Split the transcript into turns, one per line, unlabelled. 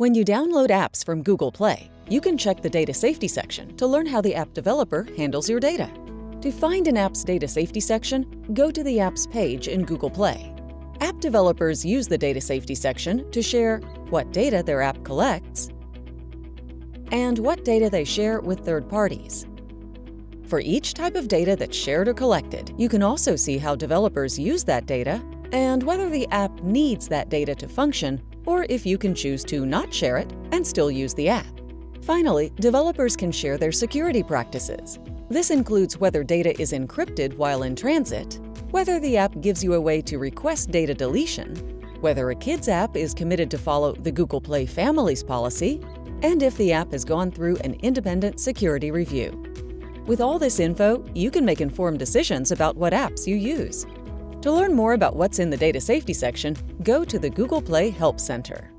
When you download apps from Google Play, you can check the Data Safety section to learn how the app developer handles your data. To find an app's Data Safety section, go to the Apps page in Google Play. App developers use the Data Safety section to share what data their app collects and what data they share with third parties. For each type of data that's shared or collected, you can also see how developers use that data and whether the app needs that data to function, or if you can choose to not share it and still use the app. Finally, developers can share their security practices. This includes whether data is encrypted while in transit, whether the app gives you a way to request data deletion, whether a kid's app is committed to follow the Google Play Families policy, and if the app has gone through an independent security review. With all this info, you can make informed decisions about what apps you use. To learn more about what's in the Data Safety section, go to the Google Play Help Center.